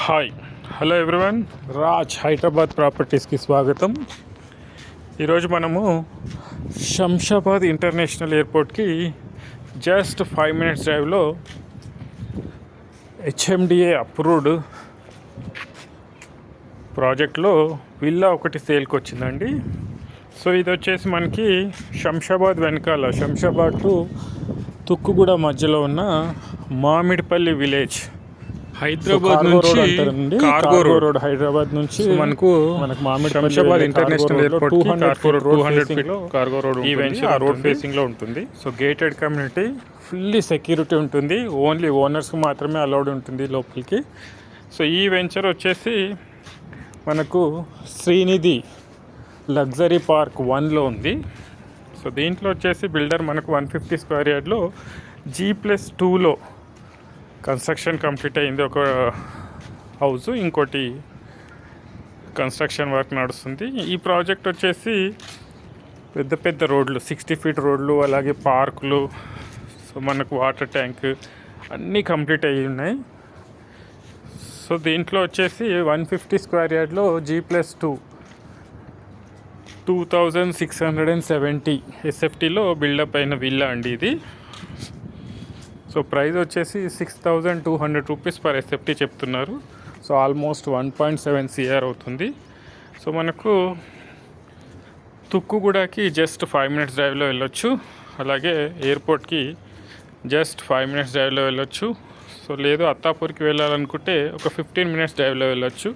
Hi hello everyone, Raj Hyderabad ప్రాపర్టీస్కి స్వాగతం. ఈరోజు మనము శంషాబాద్ ఇంటర్నేషనల్ ఎయిర్పోర్ట్కి జస్ట్ 5 minutes డ్రైవ్లో హెచ్ఎండిఏ అప్రూవ్డ్ ప్రాజెక్ట్లో విల్లా ఒకటి సేల్కి వచ్చిందండి. సో ఇది వచ్చేసి మనకి శంషాబాద్ వెనకాల, శంషాబాద్ టు తుక్కుగూడ మధ్యలో ఉన్న మామిడిపల్లి విలేజ్, హైదరాబాద్ నుంచి కార్గో రోడ్, హైదరాబాద్ నుంచి మనకు Shamshabad international airport 200 feet cargo road ఈ వెంచర్ ఆ రోడ్ ఫేసింగ్ లో ఉంటుంది. So gated community, fully security ఉంటుంది, ఓన్లీ ఓనర్స్కి మాత్రమే అలౌడ్ ఉంటుంది లోపలికి. సో ఈ వెంచర్ వచ్చేసి మనకు శ్రీనిధి లగ్జరీ పార్క్ 1లో ఉంది. సో దీంట్లో వచ్చేసి బిల్డర్ మనకు 150 square yardలో G+2లో కన్స్ట్రక్షన్ కంప్లీట్ అయింది. ఒక హౌస్, ఇంకోటి కన్స్ట్రక్షన్ వర్క్ నడుస్తుంది. ఈ ప్రాజెక్ట్ వచ్చేసి పెద్ద పెద్ద రోడ్లు, 60 feet రోడ్లు, అలాగే పార్కులు, సో మనకు వాటర్ ట్యాంక్ అన్నీ కంప్లీట్ అయ్యి ఉన్నాయి. సో దీంట్లో వచ్చేసి 150 square yardలో G+2 2670 SFTలో బిల్డప్ అయిన విల్లా అండి ఇది. సో ప్రైస్ వచ్చేసి 6200 రూపీస్ పర్ ఎస్ఎఫ్టీ చెప్తున్నారు. సో ఆల్మోస్ట్ 1.7 CR అవుతుంది. సో మనకు తుక్కుగూడకి జస్ట్ 5 minutes డ్రైవ్లో వెళ్ళొచ్చు, అలాగే ఎయిర్పోర్ట్కి జస్ట్ 5 minutes డ్రైవ్లో వెళ్ళొచ్చు. సో లేదు అత్తాపూర్కి వెళ్ళాలనుకుంటే ఒక 15 minutes డ్రైవ్లో వెళ్ళొచ్చు.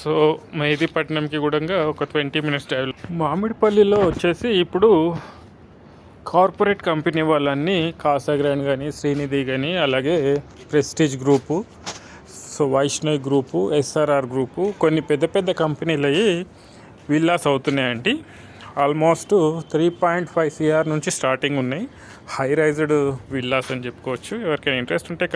సో మెహదీపట్నంకి కూడా ఒక 20 minutes డ్రైవ్. మామిడిపల్లిలో వచ్చేసి ఇప్పుడు కార్పొరేట్ కంపెనీ వాళ్ళన్నీ కాసాగ్రాండ్ కానీ, శ్రీనిధి కానీ, అలాగే Prestige group, so Vaishnav group, SRR group, కొన్ని పెద్ద పెద్ద కంపెనీలు అయ్యి విల్లాస్ అవుతున్నాయండి. ఆల్మోస్ట్ 3.5 CR నుంచి స్టార్టింగ్ ఉన్నాయి. హై రైజ్డ్ విల్లాస్ అని చెప్పుకోవచ్చు. ఎవరికైనా ఇంట్రెస్ట్ ఉంటే